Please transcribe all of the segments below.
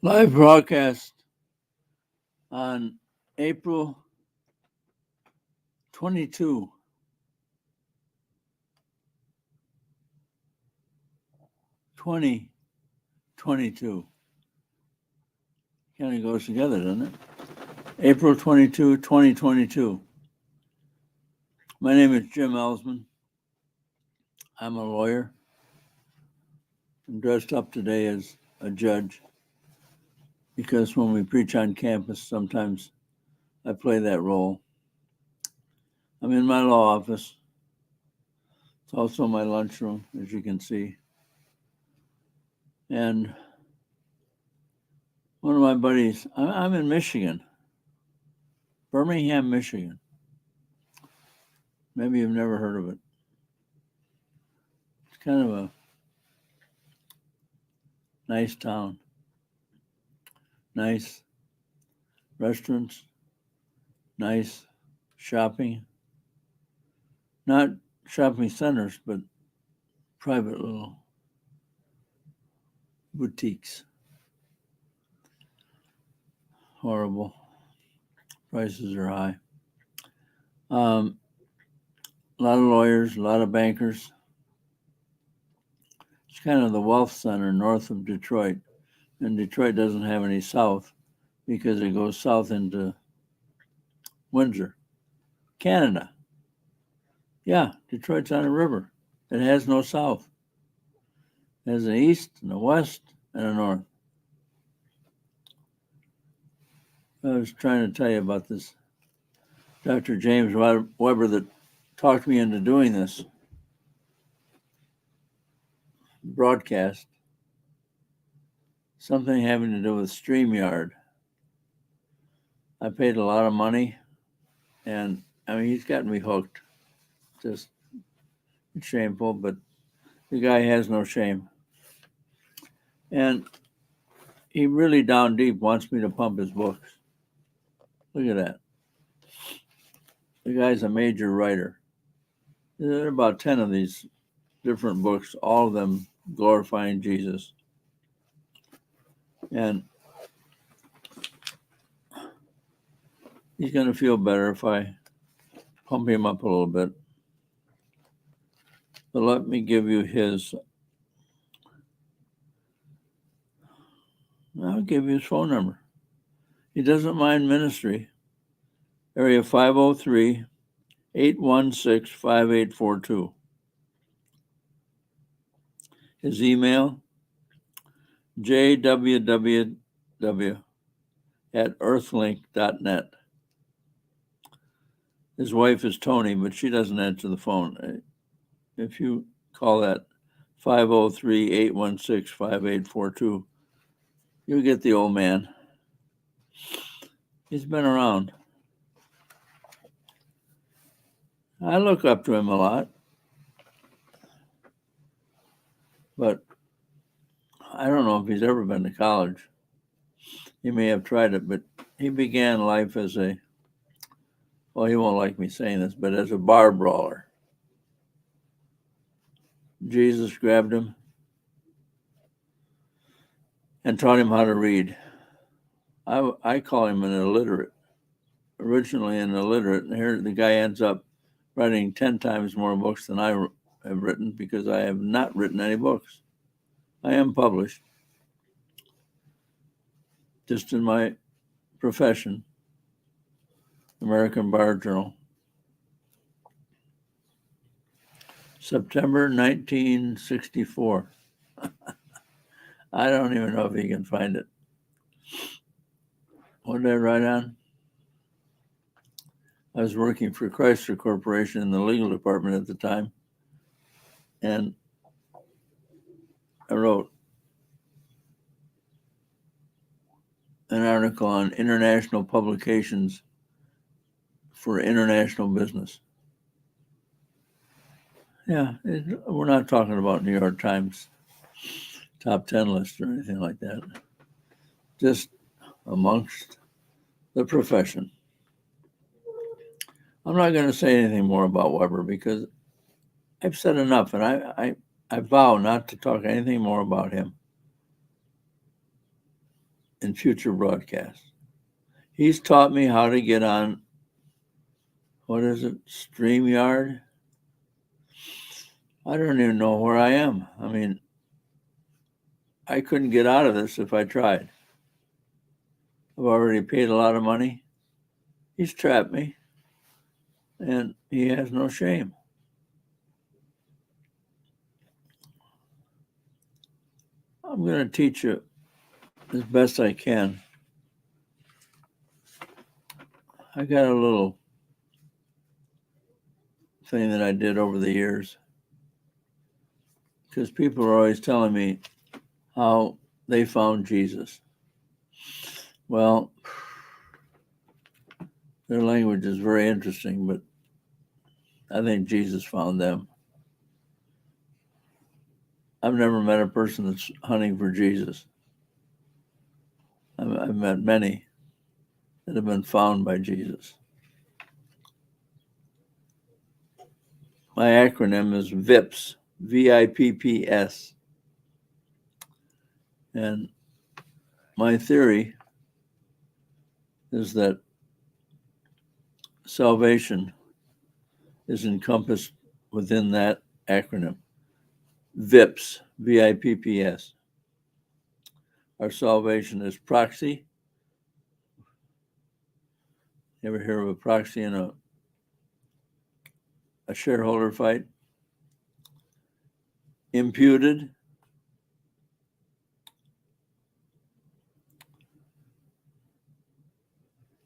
Live broadcast on April 22, 2022. Kind of goes together, doesn't it? April 22, 2022. My name is Jim Ellsman. I'm a lawyer. I'm dressed up today as a judge because when we preach on campus, sometimes I play that role. I'm in my law office. It's also my lunchroom, as you can see. And one of my buddies, I'm in Michigan, Birmingham, Michigan. Maybe you've never heard of it. It's kind of a nice town. Nice restaurants, nice shopping. Not shopping centers, but private little boutiques. Horrible. Prices are high. A lot of lawyers, a lot of bankers. It's kind of the wealth center north of Detroit. And Detroit doesn't have any south because it goes south into Windsor, Canada. Yeah, Detroit's on a river. It has no south. It has an east and a west and a north. I was trying to tell you about this Dr. James Weber that talked me into doing this broadcast. Something having to do with StreamYard. I paid a lot of money, and I mean, he's gotten me hooked. Just it's shameful, but the guy has no shame. And he really down deep wants me to pump his books. Look at that. The guy's a major writer. There are about 10 of these different books, all of them glorifying Jesus. And he's going to feel better if I pump him up a little bit. But let me give you his. I'll give you his phone number. He doesn't mind ministry. Area 503-816-5842. His email, jwww@earthlink.net. His wife is Tony, but she doesn't answer the phone. If you call that 503-816-5842, you'll get the old man. He's been around. I look up to him a lot, but I don't know if he's ever been to college. He may have tried it, but he began life as well, he won't like me saying this, but as a bar brawler. Jesus grabbed him and taught him how to read. I call him an illiterate. Originally an illiterate, and here the guy ends up writing 10 times more books than I have written because I have not written any books. I am published, just in my profession, American Bar Journal. September 1964. I don't even know if you can find it. What did I write on? I was working for Chrysler Corporation in the legal department at the time, and I wrote an article on international publications for international business. Yeah, we're not talking about New York Times top 10 list or anything like that. Just amongst the profession. I'm not going to say anything more about Weber because I've said enough, and I vow not to talk anything more about him. in future broadcasts. He's taught me how to get on, what is it, StreamYard? I don't even know where I am. I mean, I couldn't get out of this if I tried. I've already paid a lot of money. He's trapped me, and he has no shame. I'm going to teach you as best I can. I got a little thing that I did over the years, because people are always telling me how they found Jesus. Well, their language is very interesting, but I think Jesus found them. I've never met a person that's hunting for Jesus. I've met many that have been found by Jesus. My acronym is VIPS, VIPPS. And my theory is that salvation is encompassed within that acronym. VIPS, VIPPS. Our salvation is proxy. You ever hear of a proxy in a shareholder fight? Imputed.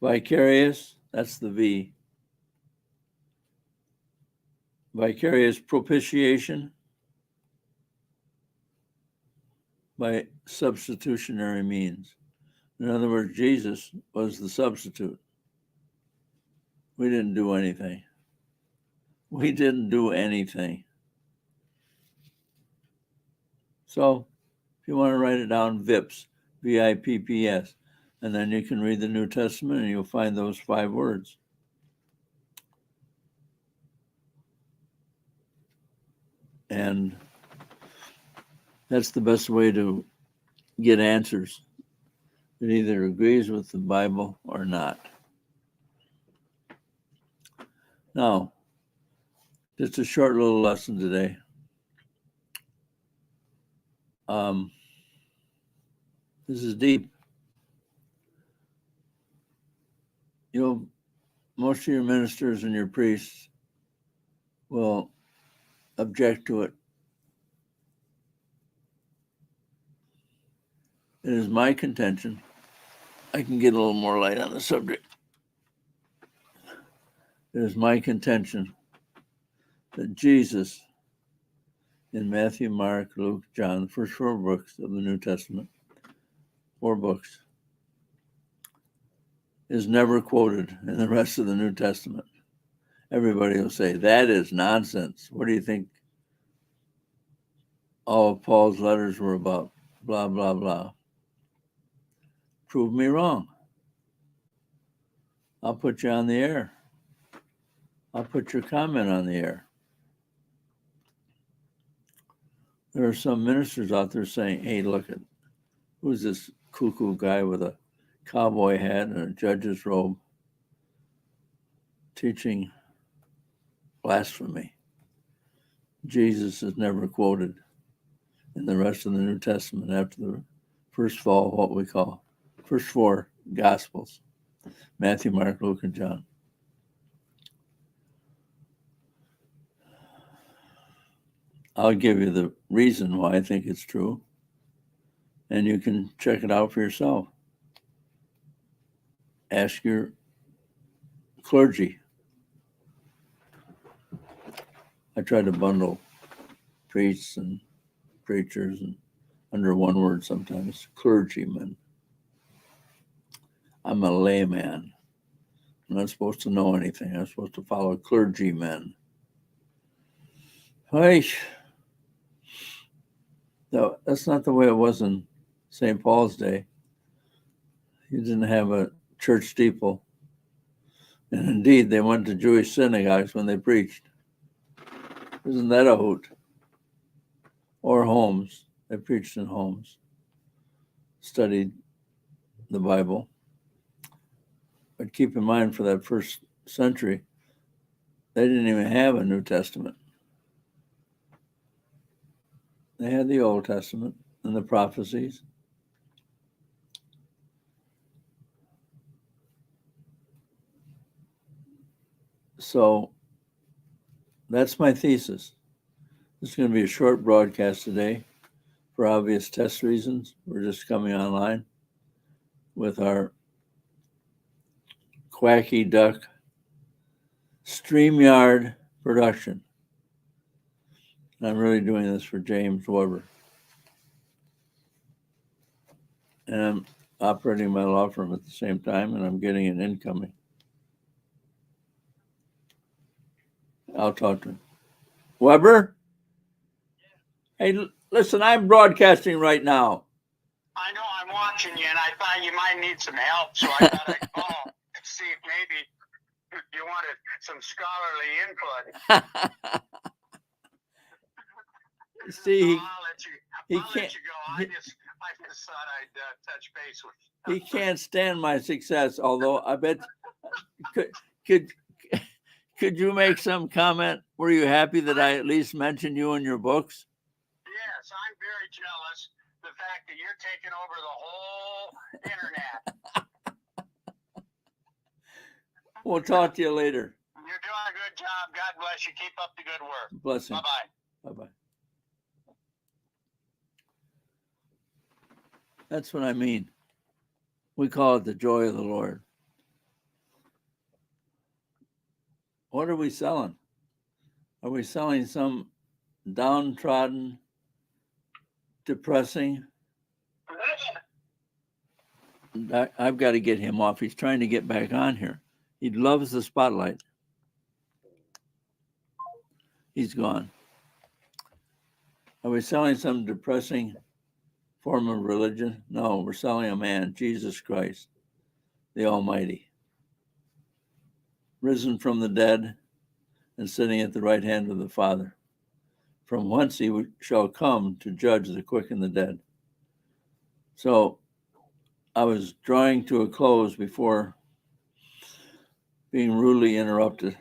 Vicarious, that's the V. Vicarious propitiation by substitutionary means. In other words, Jesus was the substitute. We didn't do anything. We didn't do anything. So if you want to write it down, VIPS, VIPPS, and then you can read the New Testament and you'll find those 5 words. And that's the best way to get answers. It either agrees with the Bible or not. Now, just a short little lesson today. This is deep. Most of your ministers and your priests will object to it. It is my contention. I can get a little more light on the subject. It is my contention that Jesus, in Matthew, Mark, Luke, John, the first 4 books of the New Testament, 4 books, is never quoted in the rest of the New Testament. Everybody will say, that is nonsense. What do you think all of Paul's letters were about? Blah, blah, blah. Prove me wrong. I'll put you on the air. I'll put your comment on the air. There are some ministers out there saying, hey, look at, who's this cuckoo guy with a cowboy hat and a judge's robe teaching blasphemy? Jesus is never quoted in the rest of the New Testament after the first what we call first 4 Gospels, Matthew, Mark, Luke, and John. I'll give you the reason why I think it's true, and you can check it out for yourself. Ask your clergy. I try to bundle priests and preachers and under one word sometimes, clergymen. I'm a layman. I'm not supposed to know anything. I'm supposed to follow clergymen. Hey, no, that's not the way it was in St. Paul's day. You didn't have a church steeple. And indeed, they went to Jewish synagogues when they preached. Isn't that a hoot? Or homes. They preached in homes. Studied the Bible. But keep in mind, for that first century, they didn't even have a New Testament. They had the Old Testament and the prophecies. So that's my thesis. This is going to be a short broadcast today for obvious test reasons. We're just coming online with our Quacky Duck StreamYard production. And I'm really doing this for James Weber. And I'm operating my law firm at the same time, and I'm getting an incoming. I'll talk to him. Weber? Hey, listen, I'm broadcasting right now. I know, I'm watching you, and I thought you might need some help, so I thought I'd call and see if maybe you wanted some scholarly input. See, I'll let you go. I just thought I'd touch base with you. He can't stand my success, although I bet could you make some comment? Were you happy that I at least mentioned you in your books? Yes, I'm very jealous. The fact that you're taking over the whole internet. We'll talk to you later. You're doing a good job. God bless you. Keep up the good work. Blessings. Bye-bye. Bye-bye. That's what I mean. We call it the joy of the Lord. What are we selling? Are we selling some downtrodden, depressing? I've got to get him off. He's trying to get back on here. He loves the spotlight. He's gone. Are we selling some depressing form of religion? No, we're selling a man, Jesus Christ, the Almighty, risen from the dead and sitting at the right hand of the Father, from whence he shall come to judge the quick and the dead. So I was drawing to a close before being rudely interrupted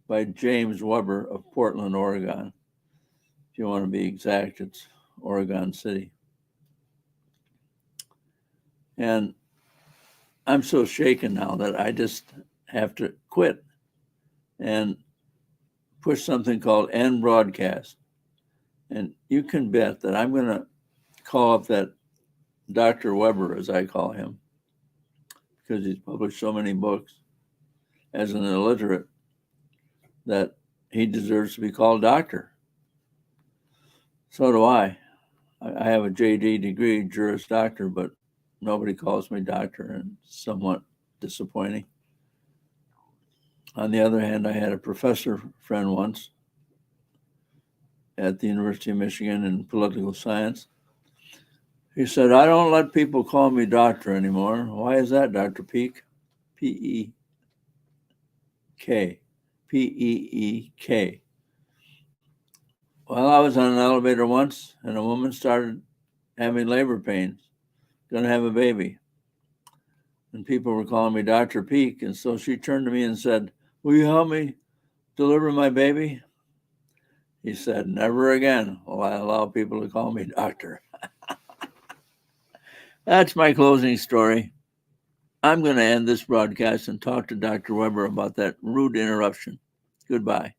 by James Weber of Portland, Oregon. If you want to be exact, it's Oregon City. And I'm so shaken now that I just have to quit and push something called End Broadcast. And you can bet that I'm going to call up that Dr. Weber, as I call him, because he's published so many books as an illiterate that he deserves to be called doctor. So do I. I have a JD degree, Juris Doctor, but nobody calls me doctor, and it's somewhat disappointing. On the other hand, I had a professor friend once at the University of Michigan in political science. He said, I don't let people call me doctor anymore. Why is that, Dr. Peek? P-E-K. P-E-E-K. Well, I was on an elevator once, and a woman started having labor pains, going to have a baby. And people were calling me Dr. Peek, and so she turned to me and said, will you help me deliver my baby? He said, never again will I allow people to call me doctor. That's my closing story. I'm going to end this broadcast and talk to Dr. Weber about that rude interruption. Goodbye.